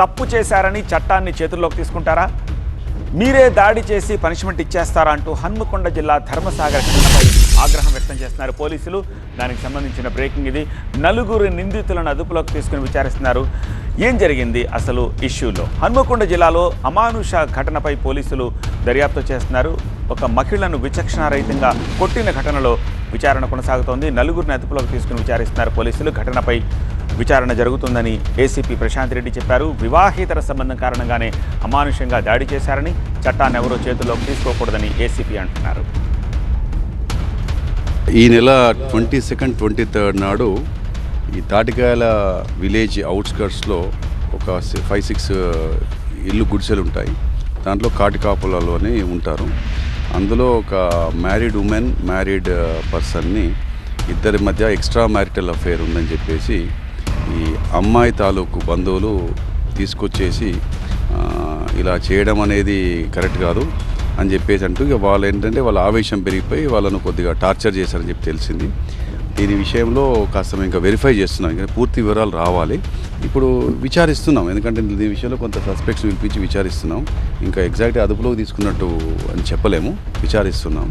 తప్పు చేశారని చట్టాన్ని చేతుల్లోకి తీసుకుంటారా? మీరే దాడి చేసి పనిష్మెంట్ ఇచ్చేస్తారా అంటూ హన్మకొండ జిల్లా ధర్మసాగర్ ఘటనపై ఆగ్రహం వ్యక్తం చేస్తున్నారు పోలీసులు. దానికి సంబంధించిన బ్రేకింగ్ ఇది. నలుగురు నిందితులను అదుపులోకి తీసుకుని విచారిస్తున్నారు. ఏం జరిగింది అసలు ఇష్యూలో? హన్మకొండ జిల్లాలో అమానుష ఘటనపై పోలీసులు దర్యాప్తు చేస్తున్నారు. ఒక మహిళను విచక్షణారహితంగా కొట్టిన ఘటనలో విచారణ కొనసాగుతోంది. నలుగురిని అదుపులోకి తీసుకుని విచారిస్తున్నారు పోలీసులు. ఘటనపై విచారణ జరుగుతుందని ఏసీపీ ప్రశాంత్ రెడ్డి చెప్పారు. వివాహేతర సంబంధం కారణంగానే అమానుషంగా దాడి చేశారని, చట్టాన్ని ఎవరో చేతుల్లోకి తీసుకోకూడదని ఏసీపీ అంటున్నారు. ఈ నెల 22, 23 నాడు ఈ తాటికాయల విలేజ్ అవుట్స్కర్ట్స్లో ఒక 5-6 ఇల్లు గుడిసెలు ఉంటాయి. దాంట్లో కాటికాపులలోనే ఉంటారు. అందులో ఒక మ్యారీడ్ ఉమెన్, మ్యారీడ్ పర్సన్ని ఇద్దరి మధ్య ఎక్స్ట్రా మ్యారిటల్ అఫేర్ ఉందని చెప్పేసి ఈ అమ్మాయి తాలూకు బంధువులు తీసుకొచ్చేసి ఇలా చేయడం అనేది కరెక్ట్ కాదు అని చెప్పేసి అంటూ ఇక వాళ్ళు ఏంటంటే వాళ్ళ ఆవేశం పెరిగిపోయి వాళ్ళను కొద్దిగా టార్చర్ చేశారని చెప్పి తెలిసింది. దీని విషయంలో కాస్త ఇంకా వెరిఫై చేస్తున్నాం. ఇంకా పూర్తి వివరాలు రావాలి. ఇప్పుడు విచారిస్తున్నాం. ఎందుకంటే దీని విషయంలో కొంత సస్పెక్ట్స్ పిలిపించి విచారిస్తున్నాం. ఇంకా ఎగ్జాక్ట్ అదుపులోకి తీసుకున్నట్టు అని చెప్పలేము. విచారిస్తున్నాం.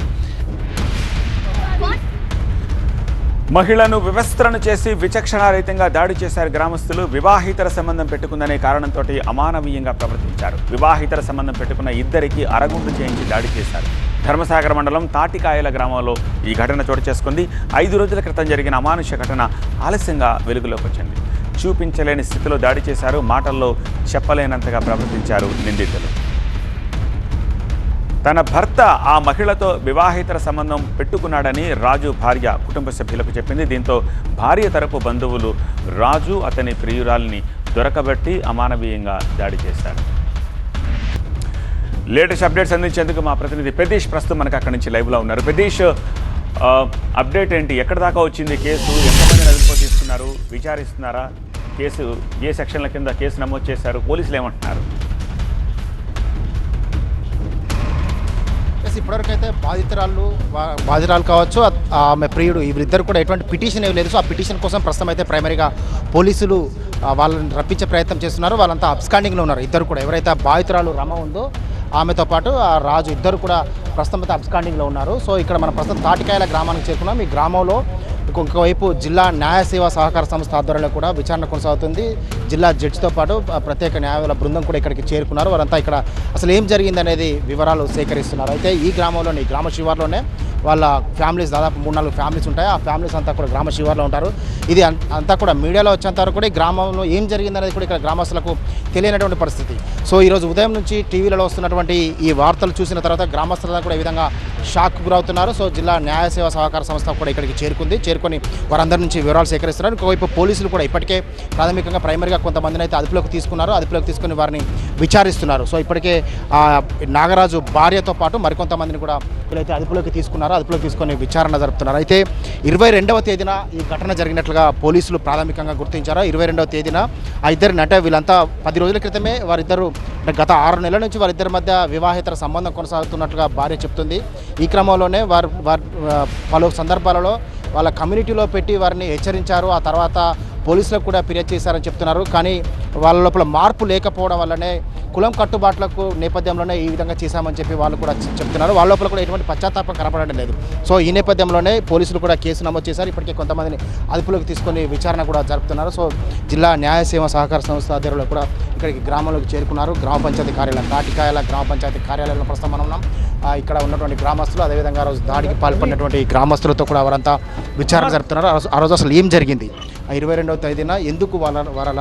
మహిళను వివస్త్రను చేసి విచక్షణారహితంగా దాడి చేశారు గ్రామస్తులు. వివాహితర సంబంధం పెట్టుకుందనే కారణంతో అమానవీయంగా ప్రవర్తించారు. వివాహితర సంబంధం పెట్టుకున్న ఇద్దరికి అరగుండు చేయించి దాడి చేశారు. ధర్మసాగర్ మండలం తాటికాయల గ్రామంలో ఈ ఘటన చోటు చేసుకుంది. 5 రోజుల క్రితం జరిగిన అమానుష ఘటన ఆలస్యంగా వెలుగులోకి వచ్చింది. చూపించలేని స్థితిలో దాడి చేశారు. మాటల్లో చెప్పలేనంతగా ప్రవర్తించారు నిందితులు. తన భర్త ఆ మహిళతో వివాహేతర సంబంధం పెట్టుకున్నాడని రాజు భార్య కుటుంబ సభ్యులకు చెప్పింది. దీంతో భార్య తరపు బంధువులు రాజు అతని ప్రియురాల్ని దొరకబెట్టి అమానవీయంగా దాడి చేశారు. లేటెస్ట్ అప్డేట్స్ అందించేందుకు మా ప్రతినిధి ప్రతీష్ ప్రస్తుతం మనకు అక్కడి నుంచి లైవ్లో ఉన్నారు. ప్రతీష్, అప్డేట్ ఏంటి? ఎక్కడి దాకా వచ్చింది కేసు? ఎంతమందిని అదుపులో తీసుకున్నారు? విచారిస్తున్నారా? కేసు ఏ సెక్షన్ల కింద కేసు నమోదు చేశారు? పోలీసులు ఏమంటున్నారు? ఇప్పటివరకు అయితే బాధితురాలు కావచ్చు, ఆమె ప్రియుడు, వీరిద్దరు కూడా ఎటువంటి పిటిషన్ ఏమి లేదు. సో ఆ పిటిషన్ కోసం ప్రస్తుతం అయితే ప్రైమరీగా పోలీసులు వాళ్ళని రప్పించే ప్రయత్నం చేస్తున్నారు. వాళ్ళంతా అబ్స్కాండింగ్లో ఉన్నారు. ఇద్దరు కూడా ఎవరైతే బాధితురాలు రమ ఉందో ఆమెతో పాటు ఆ రాజు ఇద్దరు కూడా ప్రస్తుతం అయితే అబ్స్కాండింగ్లో ఉన్నారు. సో ఇక్కడ మనం ప్రస్తుతం తాటికాయల గ్రామానికి చేరుకున్నాం. ఈ గ్రామంలో ఇంకొకవైపు జిల్లా న్యాయ సేవా సహకార సంస్థ ఆధ్వర్యంలో కూడా విచారణ కొనసాగుతుంది. జిల్లా జడ్జితో పాటు ప్రత్యేక న్యాయవాదుల బృందం కూడా ఇక్కడికి చేరుకున్నారు. వారంతా ఇక్కడ అసలు ఏం జరిగింది అనేది వివరాలు సేకరిస్తున్నారు. అయితే ఈ గ్రామంలోని గ్రామ శివార్లోనే వాళ్ళ ఫ్యామిలీస్, దాదాపు 3-4 ఫ్యామిలీస్ ఉంటాయి. ఆ ఫ్యామిలీస్ అంతా కూడా గ్రామ శివార్లో ఉంటారు. ఇది అంతా కూడా మీడియాలో వచ్చేంత వరకు కూడా ఈ గ్రామంలో ఏం జరిగిందనేది కూడా ఇక్కడ గ్రామస్తులకు తెలియనటువంటి పరిస్థితి. సో ఈరోజు ఉదయం నుంచి టీవీలలో వస్తున్నటువంటి ఈ వార్తలు చూసిన తర్వాత గ్రామస్తులంతా కూడా ఈ విధంగా షాక్ గురవుతున్నారు. సో జిల్లా న్యాయ సేవా సహకార సంస్థ కూడా ఇక్కడికి చేరుకొని వారందరి నుంచి వివరాలు సేకరిస్తున్నారు. ఇంకోవైపు పోలీసులు కూడా ఇప్పటికే ప్రాథమికంగా ప్రైమరీగా కొంతమందిని అయితే అదుపులోకి తీసుకున్నారు. అదుపులోకి తీసుకుని వారిని విచారిస్తున్నారు. సో ఇప్పటికే నాగరాజు భార్యతో పాటు మరికొంతమందిని కూడా వీళ్ళైతే అదుపులోకి తీసుకున్నారు. అదుపులోకి తీసుకొని విచారణ జరుపుతున్నారు. అయితే 22వ తేదీన ఈ ఘటన జరిగినట్లుగా పోలీసులు ప్రాథమికంగా గుర్తించారు. 22వ తేదీన ఆ ఇద్దరిని, అంటే వీళ్ళంతా 10 రోజుల క్రితమే వారిద్దరు, గత 6 నెలల నుంచి వారిద్దరి మధ్య వివాహేతర సంబంధం కొనసాగుతున్నట్లుగా భార్య చెప్తుంది. ఈ క్రమంలోనే వారు పలు సందర్భాలలో వాళ్ళ కమ్యూనిటీలో పెట్టి వారిని హెచ్చరించారు. ఆ తర్వాత పోలీసులకు కూడా ఫిర్యాదు చేశారని చెప్తున్నారు. కానీ వాళ్ళ లోపల మార్పు లేకపోవడం వల్లనే కులం కట్టుబాట్లకు నేపథ్యంలోనే ఈ విధంగా చేశామని చెప్పి వాళ్ళు కూడా చెప్తున్నారు. వాళ్ళ లోపల కూడా ఎటువంటి పశ్చాత్తాపం కనపడడం లేదు. సో ఈ నేపథ్యంలోనే పోలీసులు కూడా కేసు నమోదు చేశారు. ఇప్పటికే కొంతమందిని అదుపులోకి తీసుకొని విచారణ కూడా జరుపుతున్నారు. సో జిల్లా న్యాయ సేవా సహకార సంస్థ ఆధ్వర్యంలో కూడా ఇక్కడికి గ్రామంలోకి చేరుకున్నారు. గ్రామ పంచాయతీ కార్యాలయం, తాటికాయల గ్రామ పంచాయతీ కార్యాలయంలో ప్రస్తుతం మనం ఉన్నాం. ఇక్కడ ఉన్నటువంటి గ్రామస్తులు, అదేవిధంగా రోజు దాడికి పాల్పడినటువంటి గ్రామస్తులతో కూడా వారంతా విచారణ జరుపుతున్నారు. ఆ రోజు అసలు ఏం జరిగింది, 22వ తేదీన ఎందుకు వాళ్ళ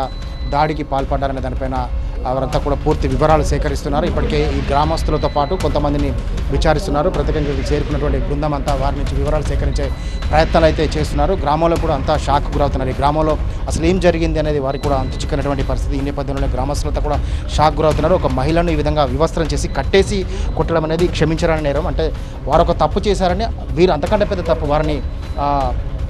దాడికి పాల్పడ్డారనే దానిపైన వారంతా కూడా పూర్తి వివరాలు సేకరిస్తున్నారు. ఇప్పటికే ఈ గ్రామస్తులతో పాటు కొంతమందిని విచారిస్తున్నారు. ప్రత్యేకంగా చేరుకున్నటువంటి బృందం అంతా వారి నుంచి వివరాలు సేకరించే ప్రయత్నాలు అయితే చేస్తున్నారు. గ్రామంలో కూడా అంతా షాక్ గురవుతున్నారు. ఈ గ్రామంలో అసలు ఏం జరిగింది అనేది వారికి కూడా అంతు చిక్కనటువంటి పరిస్థితి. ఈ నేపథ్యంలోనే గ్రామస్తులతో కూడా షాక్ గురవుతున్నారు. ఒక మహిళను ఈ విధంగా వివస్త్రం చేసి కట్టేసి కొట్టడం అనేది క్షమించరాని నేరం. అంటే వారు ఒక తప్పు చేశారని, వీరు అంతకంటే పెద్ద తప్పు, వారిని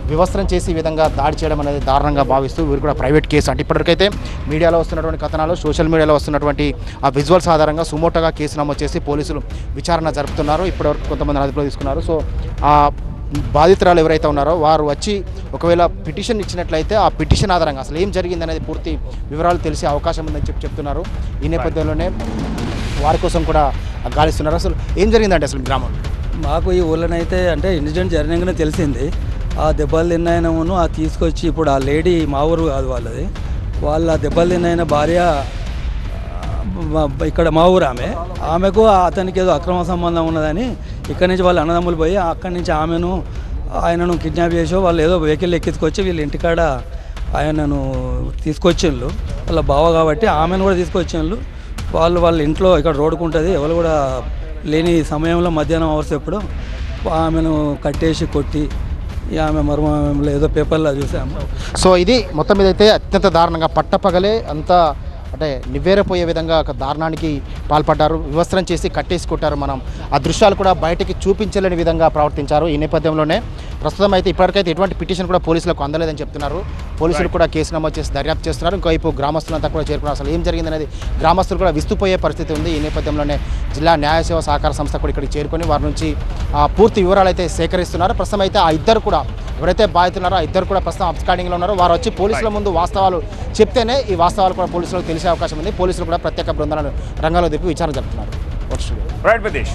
వివస్త్రం చేసి ఈ విధంగా దాడి చేయడం అనేది దారుణంగా భావిస్తూ వీరు కూడా ప్రైవేట్ కేసు, అంటే ఇప్పటికైతే మీడియాలో వస్తున్నటువంటి కథనాలు, సోషల్ మీడియాలో వస్తున్నటువంటి ఆ విజువల్స్ ఆధారంగా సుమోటోగా కేసు నమోదు చేసి పోలీసులు విచారణ జరుపుతున్నారు. ఇప్పటివరకు కొంతమంది అదుపులో తీసుకున్నారు. సో బాధితురాలు ఎవరైతే ఉన్నారో వారు వచ్చి ఒకవేళ పిటిషన్ ఇచ్చినట్లయితే ఆ పిటిషన్ ఆధారంగా అసలు ఏం జరిగింది అనేది పూర్తి వివరాలు తెలిసే అవకాశం ఉందని చెప్తున్నారు. ఈ నేపథ్యంలోనే వారి కోసం కూడా గాలిస్తున్నారు. అసలు ఏం జరిగిందంటే అసలు గ్రామంలో మాకు ఈ ఊళ్ళోనైతే అంటే ఇన్సిడెంట్ జరిగినాకనే తెలిసింది. ఆ దెబ్బలు తిన్నాయనను ఆ తీసుకొచ్చి ఇప్పుడు ఆ లేడీ మా ఊరు కాదు వాళ్ళది, వాళ్ళ దెబ్బలు తిన్నాయన భార్య ఇక్కడ మా ఊరు ఆమెకు అతనికి ఏదో అక్రమ సంబంధం ఉన్నదని ఇక్కడి నుంచి వాళ్ళ అన్నదమ్ములు పోయి అక్కడి నుంచి ఆయనను కిడ్నాప్ చేసో వాళ్ళు ఏదో వెహికల్ ఎక్కించుకొచ్చి వీళ్ళ ఇంటికాడ ఆయనను తీసుకొచ్చిండ్రు. వాళ్ళ బావ కాబట్టి ఆమెను కూడా తీసుకొచ్చిండ్రు. వాళ్ళ ఇంట్లో ఇక్కడ రోడ్డుకుంటుంది, ఎవరు కూడా లేని సమయంలో మధ్యాహ్నం అవర్స్ ఎప్పుడు ఆమెను కట్టేసి కొట్టి ఆమె మర్మంలో ఏదో పేపర్లో చూసాము. సో ఇది మొత్తం మీద అయితే అత్యంత దారుణంగా పట్టపగలే అంతా అంటే నివ్వేరపోయే విధంగా ఒక దారుణానికి పాల్పడ్డారు. వివస్త్రం చేసి కట్టేసి కొట్టారు. మనం ఆ దృశ్యాలు కూడా బయటికి చూపించలేని విధంగా ప్రవర్తించారు. ఈ నేపథ్యంలోనే ప్రస్తుతం అయితే ఇప్పటికైతే ఎటువంటి పిటిషన్ కూడా పోలీసులకు అందలేదని చెప్తున్నారు. పోలీసులు కూడా కేసు నమోదు చేసి దర్యాప్తు చేస్తున్నారు. ఇంకోవైపు గ్రామస్తులంతా కూడా చేరుకున్నారు. అసలు ఏం జరిగిందనేది గ్రామస్తులు కూడా విస్తుపోయే పరిస్థితి ఉంది. ఈ నేపథ్యంలోనే జిల్లా న్యాయ సేవ సహకార సంస్థ కూడా ఇక్కడికి చేరుకొని వారి నుంచి పూర్తి వివరాలు అయితే సేకరిస్తున్నారు. ప్రస్తుతం అయితే ఆ ఇద్దరు కూడా ఎవరైతే బాధితున్నారో ఆ ఇద్దరు కూడా ప్రస్తుతం అబ్స్కాండింగ్లో ఉన్నారో వారు వచ్చి పోలీసుల ముందు వాస్తవాలు చెప్తేనే ఈ వాస్తవాలు కూడా పోలీసులకు తెలిసే అవకాశం ఉంది. పోలీసులు కూడా ప్రత్యేక బృందాలను రంగంలో దిప్పి విచారణ జరుపుతున్నారు. రైట్ ప్రదేశ్.